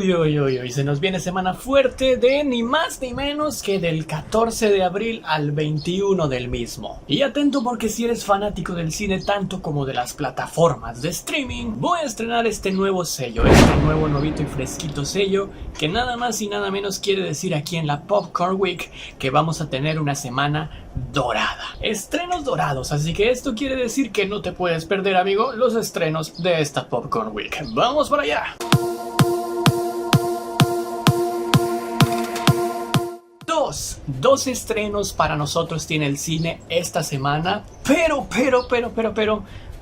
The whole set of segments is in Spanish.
Uy, se nos viene semana fuerte de ni más ni menos que del 14 de abril al 21 del mismo. Y atento porque si eres fanático del cine tanto como de las plataformas de streaming, voy a estrenar este nuevo sello, este nuevo novito y fresquito sello que nada más y nada menos quiere decir aquí en la Popcorn Week que vamos a tener una semana dorada. Estrenos dorados, así que esto quiere decir que no te puedes perder, amigo, los estrenos de esta Popcorn Week. ¡Vamos para allá! Dos estrenos para nosotros tiene el cine esta semana, pero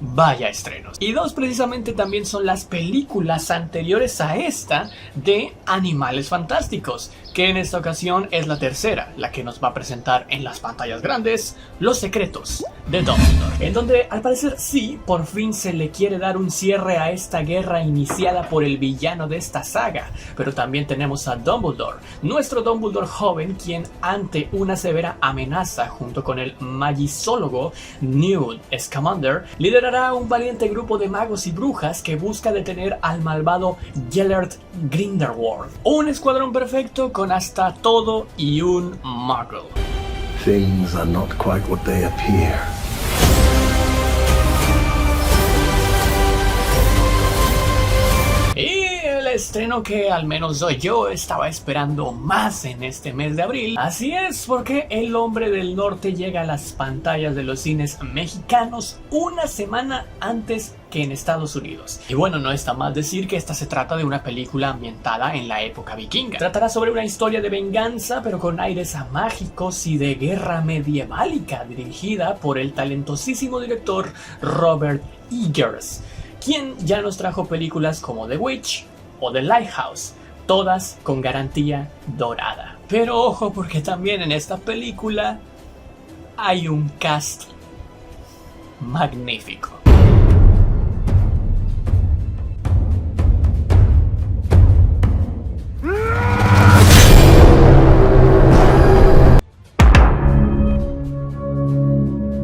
vaya estrenos. Y dos precisamente también son las películas anteriores a esta de Animales Fantásticos, que en esta ocasión es la tercera, la que nos va a presentar en las pantallas grandes Los Secretos de Dumbledore, en donde al parecer sí, por fin se le quiere dar un cierre a esta guerra iniciada por el villano de esta saga. Pero también tenemos a Dumbledore, nuestro Dumbledore joven, quien ante una severa amenaza junto con el magizólogo Newt Scamander liderará un valiente grupo de magos y brujas que busca detener al malvado Gellert Grindelwald, un escuadrón perfecto con hasta todo y un muggle. Things are not quite what they appear. Estreno que al menos yo estaba esperando más en este mes de abril. Así es, porque El Hombre del Norte llega a las pantallas de los cines mexicanos una semana antes que en Estados Unidos. Y bueno, no está mal decir que esta se trata de una película ambientada en la época vikinga. Tratará sobre una historia de venganza, pero con aires mágicos y de guerra medievalica, dirigida por el talentosísimo director Robert Eggers, quien ya nos trajo películas como The Witch o The Lighthouse, todas con garantía dorada. Pero ojo, porque también en esta película hay un cast magnífico.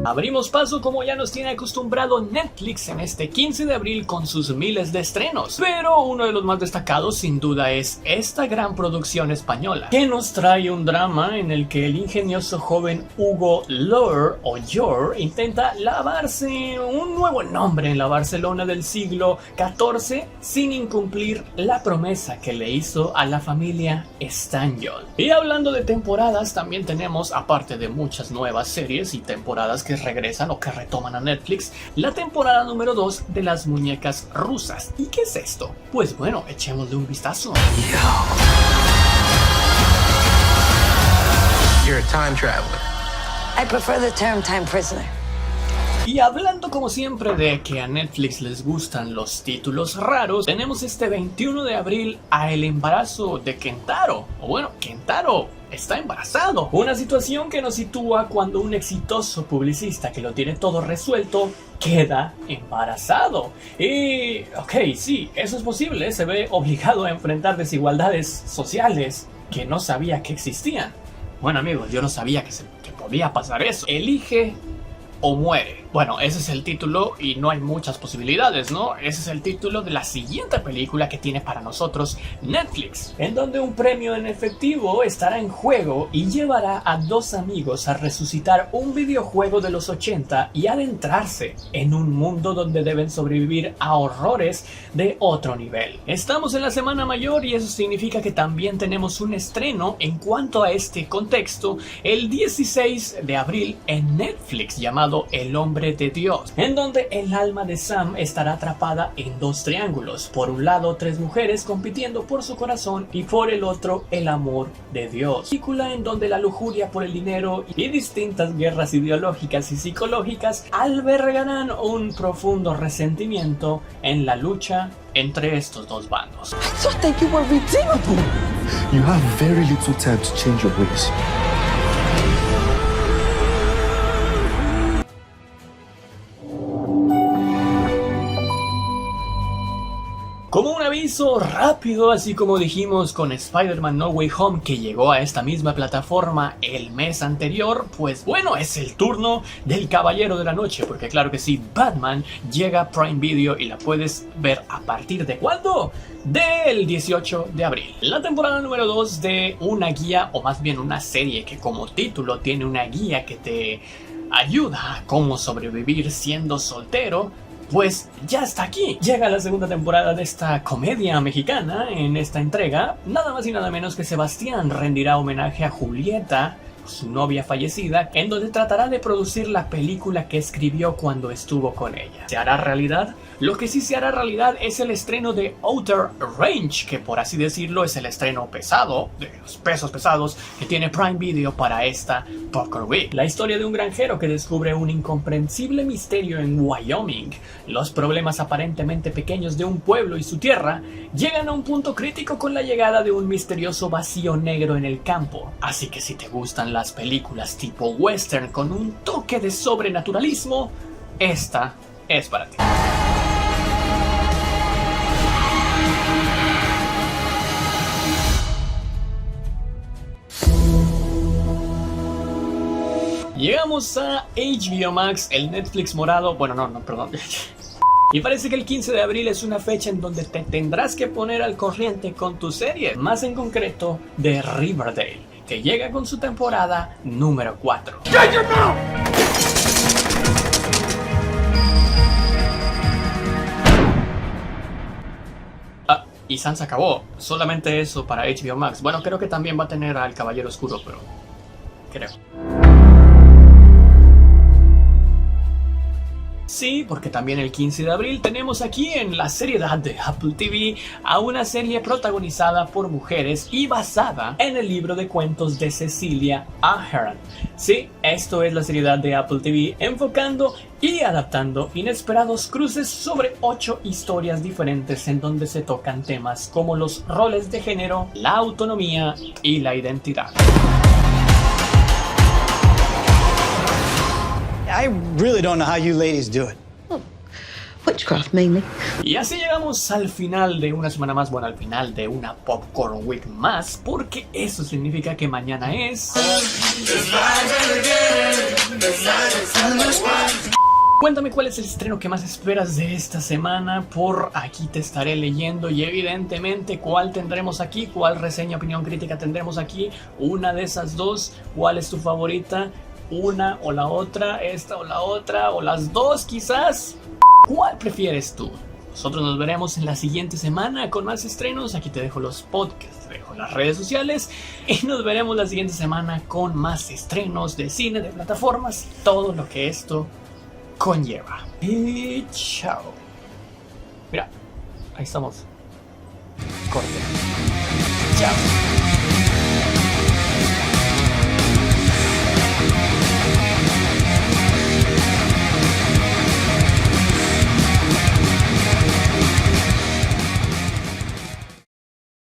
Abrimos paso como ya nos tiene acostumbrado Netflix en este 15 de abril con sus miles de estrenos, pero uno de los más destacados sin duda es esta gran producción española, que nos trae un drama en el que el ingenioso joven Hugo Llor intenta lavarse un nuevo nombre en la Barcelona del siglo XIV sin incumplir la promesa que le hizo a la familia Stanyol. Y hablando de temporadas, también tenemos, aparte de muchas nuevas series y temporadas que regresan o que retoman a Netflix, la temporada número 2 de Las Muñecas Rusas. ¿Y qué es esto? Pues bueno, echémosle un vistazo. You're a time traveler. I prefer the term time prisoner. Y hablando como siempre de que a Netflix les gustan los títulos raros, tenemos este 21 de abril a El embarazo de Kentaro. O bueno, Kentaro está embarazado. Una situación que nos sitúa cuando un exitoso publicista que lo tiene todo resuelto queda embarazado. Y ok, sí, eso es posible. Se ve obligado a enfrentar desigualdades sociales que no sabía que existían. Bueno, amigos, yo no sabía que podía pasar eso. Elige o muere. Bueno, ese es el título y no hay muchas posibilidades, ¿no? Ese es el título de la siguiente película que tiene para nosotros Netflix, en donde un premio en efectivo estará en juego y llevará a dos amigos a resucitar un videojuego de los 80 y adentrarse en un mundo donde deben sobrevivir a horrores de otro nivel. Estamos en la semana mayor y eso significa que también tenemos un estreno en cuanto a este contexto el 16 de abril en Netflix llamado El Hombre de Dios, en donde el alma de Sam estará atrapada en dos triángulos. Por un lado, tres mujeres compitiendo por su corazón y por el otro, el amor de Dios. Película en donde la lujuria por el dinero y distintas guerras ideológicas y psicológicas albergarán un profundo resentimiento en la lucha entre estos dos bandos. I thought that you were redeemable. You have very little time to change your ways. Como un aviso rápido, así como dijimos con Spider-Man No Way Home, que llegó a esta misma plataforma el mes anterior, pues bueno, es el turno del Caballero de la Noche, porque claro que sí, Batman llega a Prime Video y la puedes ver a partir de ¿cuándo? Del 18 de abril. La temporada número 2 de una guía, o más bien una serie que como título tiene una guía que te ayuda a cómo sobrevivir siendo soltero, pues ya está aquí. Llega la segunda temporada de esta comedia mexicana. En esta entrega, nada más y nada menos que Sebastián rendirá homenaje a Julieta, su novia fallecida, en donde tratará de producir la película que escribió cuando estuvo con ella. ¿Se hará realidad? Lo que sí se hará realidad es el estreno de Outer Range, que por así decirlo es el estreno pesado, de los pesos pesados, que tiene Prime Video para esta Popcorn Week. La historia de un granjero que descubre un incomprensible misterio en Wyoming. Los problemas aparentemente pequeños de un pueblo y su tierra llegan a un punto crítico con la llegada de un misterioso vacío negro en el campo. Así que si te gustan las películas tipo western con un toque de sobrenaturalismo, esta es para ti. Llegamos a HBO Max, el Netflix morado. Bueno, no, perdón. Y parece que el 15 de abril es una fecha en donde te tendrás que poner al corriente con tu serie, más en concreto de Riverdale, que llega con su temporada número 4. Y Sans acabó, solamente eso para HBO Max. Bueno, creo que también va a tener al Caballero Oscuro, pero creo. Sí, porque también el 15 de abril tenemos aquí en la seriedad de Apple TV a una serie protagonizada por mujeres y basada en el libro de cuentos de Cecilia Ahern. Sí, esto es la seriedad de Apple TV, enfocando y adaptando inesperados cruces sobre 8 historias diferentes en donde se tocan temas como los roles de género, la autonomía y la identidad. I really don't know how you ladies do it. Witchcraft, mainly. Y así llegamos al final de una semana más, bueno, al final de una Popcorn Week más, porque eso significa que mañana es... Cuéntame cuál es el estreno que más esperas de esta semana, por aquí te estaré leyendo, y evidentemente cuál tendremos aquí, cuál reseña, opinión, crítica tendremos aquí, una de esas dos, cuál es tu favorita, una o la otra, esta o la otra, o las dos quizás. ¿Cuál prefieres tú? Nosotros nos veremos en la siguiente semana con más estrenos. Aquí te dejo los podcasts, te dejo las redes sociales y nos veremos la siguiente semana con más estrenos de cine, de plataformas y todo lo que esto conlleva. Y chao. Mira, ahí estamos. Corte. Chao.